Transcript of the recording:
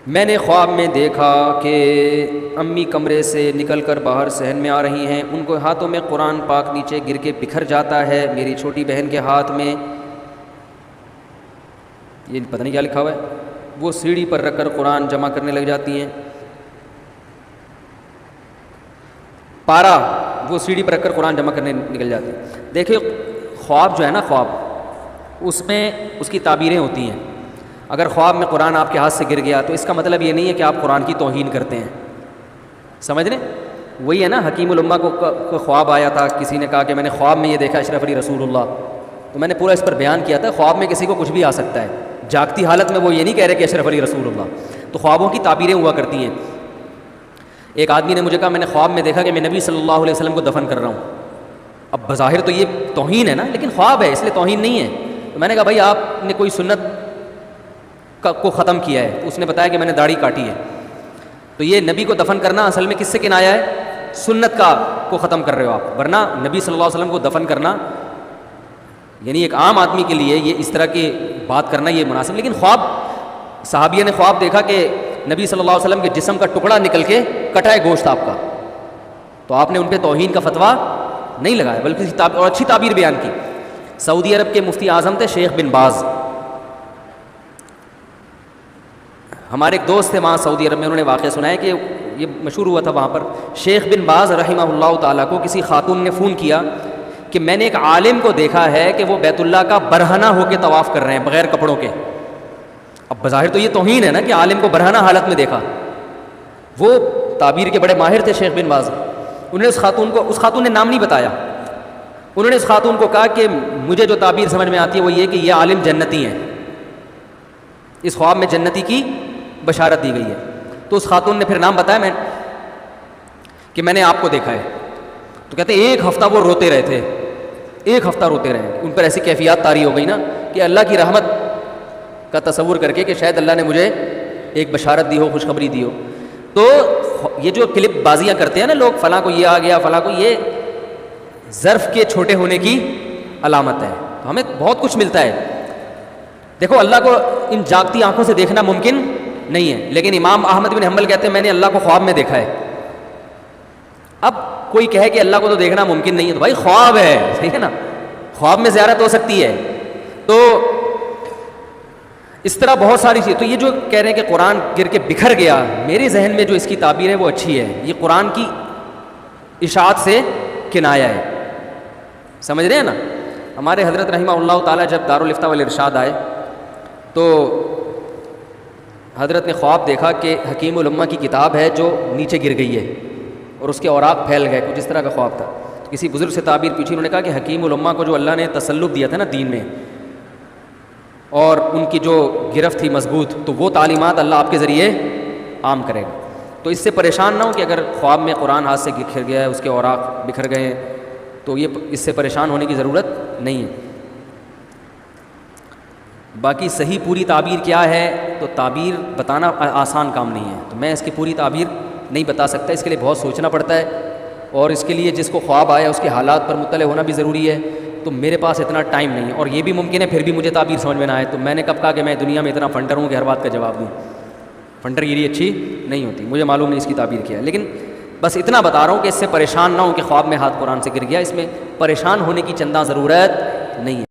میں نے خواب میں دیکھا کہ امی کمرے سے نکل کر باہر صحن میں آ رہی ہیں، ان کو ہاتھوں میں قرآن پاک نیچے گر کے بکھر جاتا ہے، میری چھوٹی بہن کے ہاتھ میں یہ پتہ نہیں کیا لکھا ہوا ہے، وہ سیڑھی پر رکھ کر قرآن جمع کرنے لگ جاتی ہیں، پارا وہ سیڑھی پر رکھ کر قرآن جمع کرنے نکل جاتے ہیں۔ دیکھیں خواب جو ہے نا، خواب اس میں اس کی تعبیریں ہوتی ہیں۔ اگر خواب میں قرآن آپ کے ہاتھ سے گر گیا تو اس کا مطلب یہ نہیں ہے کہ آپ قرآن کی توہین کرتے ہیں، سمجھ رہے؟ وہی ہے نا، حکیم الامہ کو خواب آیا تھا، کسی نے کہا کہ میں نے خواب میں یہ دیکھا اشرف علی رسول اللہ، تو میں نے پورا اس پر بیان کیا تھا۔ خواب میں کسی کو کچھ بھی آ سکتا ہے، جاگتی حالت میں وہ یہ نہیں کہہ رہے کہ اشرف علی رسول اللہ، تو خوابوں کی تعبیریں ہوا کرتی ہیں۔ ایک آدمی نے مجھے کہا میں نے خواب میں دیکھا کہ میں نبی صلی اللہ علیہ وسلم کو دفن کر رہا ہوں۔ اب بظاہر تو یہ توہین ہے نا، لیکن خواب ہے اس لیے توہین نہیں ہے۔ تو میں نے کہا بھائی آپ نے کوئی سنت کو ختم کیا ہے، تو اس نے بتایا کہ میں نے داڑھی کاٹی ہے۔ تو یہ نبی کو دفن کرنا اصل میں کس سے کنایا ہے؟ سنت کو ختم کر رہے ہو آپ، ورنہ نبی صلی اللہ علیہ وسلم کو دفن کرنا یعنی ایک عام آدمی کے لیے یہ اس طرح کی بات کرنا یہ مناسب، لیکن خواب صحابیہ نے خواب دیکھا کہ نبی صلی اللہ علیہ وسلم کے جسم کا ٹکڑا نکل کے کٹا ہے گوشت آپ کا، تو آپ نے ان پہ توہین کا فتویٰ نہیں لگایا بلکہ اور اچھی تعبیر بیان کی۔ سعودی عرب کے مفتی اعظم تھے شیخ بن باز، ہمارے ایک دوست تھے وہاں سعودی عرب میں، انہوں نے واقعہ سنایا کہ یہ مشہور ہوا تھا وہاں پر، شیخ بن باز رحمہ اللہ تعالیٰ کو کسی خاتون نے فون کیا کہ میں نے ایک عالم کو دیکھا ہے کہ وہ بیت اللہ کا برہنہ ہو کے طواف کر رہے ہیں بغیر کپڑوں کے۔ اب بظاہر تو یہ توہین ہے نا کہ عالم کو برہنہ حالت میں دیکھا۔ وہ تعبیر کے بڑے ماہر تھے شیخ بن باز، انہوں نے اس خاتون نے نام نہیں بتایا، انہوں نے اس خاتون کو کہا کہ مجھے جو تعبیر سمجھ میں آتی ہے وہ یہ کہ یہ عالم جنتی ہیں، اس خواب میں جنتی کی بشارت دی گئی ہے۔ تو اس خاتون نے پھر نام بتایا کہ میں نے آپ کو دیکھا ہے۔ تو کہتے ہیں ایک ہفتہ وہ روتے رہے تھے، ایک ہفتہ روتے رہے، ان پر ایسی کیفیات طاری ہو گئی نا کہ اللہ کی رحمت کا تصور کر کے کہ شاید اللہ نے مجھے ایک بشارت دی ہو، خوشخبری دی ہو۔ تو یہ جو کلپ بازیاں کرتے ہیں نا لوگ، فلاں کو یہ آ گیا فلاں کو، یہ ظرف کے چھوٹے ہونے کی علامت ہے۔ تو ہمیں بہت کچھ ملتا ہے۔ دیکھو اللہ کو ان جاگتی آنکھوں سے دیکھنا ممکن نہیں ہے، لیکن امام احمد بن حنبل کہتے ہیں میں نے اللہ کو خواب میں دیکھا ہے۔ اب کوئی کہے کہ اللہ کو تو دیکھنا ممکن نہیں ہے، تو بھائی خواب ہے، ٹھیک ہے نا، خواب میں زیارت ہو سکتی ہے۔ تو اس طرح بہت ساری چیز۔ تو یہ جو کہہ رہے ہیں کہ قرآن گر کے بکھر گیا، میرے ذہن میں جو اس کی تعبیر ہے وہ اچھی ہے، یہ قرآن کی اشاعت سے کنایا ہے، سمجھ رہے ہیں نا۔ ہمارے حضرت رحمہ اللہ تعالیٰ جب دارالافتاء والارشاد آئے تو حضرت نے خواب دیکھا کہ حکیم الامہ کی کتاب ہے جو نیچے گر گئی ہے اور اس کے اوراق پھیل گئے، کچھ اس طرح کا خواب تھا۔ تو کسی بزرگ سے تعبیر پوچھی، انہوں نے کہا کہ حکیم الامہ کو جو اللہ نے تسلط دیا تھا نا دین میں، اور ان کی جو گرفت تھی مضبوط، تو وہ تعلیمات اللہ آپ کے ذریعے عام کرے گا۔ تو اس سے پریشان نہ ہو کہ اگر خواب میں قرآن ہاتھ سے بکھر گیا ہے، اس کے اوراق بکھر گئے ہیں، تو یہ اس سے پریشان ہونے کی ضرورت نہیں ہے۔ باقی صحیح پوری تعبیر کیا ہے، تو تعبیر بتانا آسان کام نہیں ہے، تو میں اس کی پوری تعبیر نہیں بتا سکتا، اس کے لیے بہت سوچنا پڑتا ہے، اور اس کے لیے جس کو خواب آیا اس کے حالات پر مطلع ہونا بھی ضروری ہے۔ تو میرے پاس اتنا ٹائم نہیں ہے، اور یہ بھی ممکن ہے پھر بھی مجھے تعبیر سمجھ میں نہ آئے۔ تو میں نے کب کہا کہ میں دنیا میں اتنا فنٹر ہوں کہ ہر بات کا جواب دوں؟ فنٹر گیری اچھی نہیں ہوتی، مجھے معلوم نہیں اس کی تعبیر کیا ہے، لیکن بس اتنا بتا رہا ہوں کہ اس سے پریشان نہ ہوں کہ خواب میں ہاتھ قرآن سے گر گیا، اس میں پریشان ہونے کی چندہ ضرورت نہیں ہے۔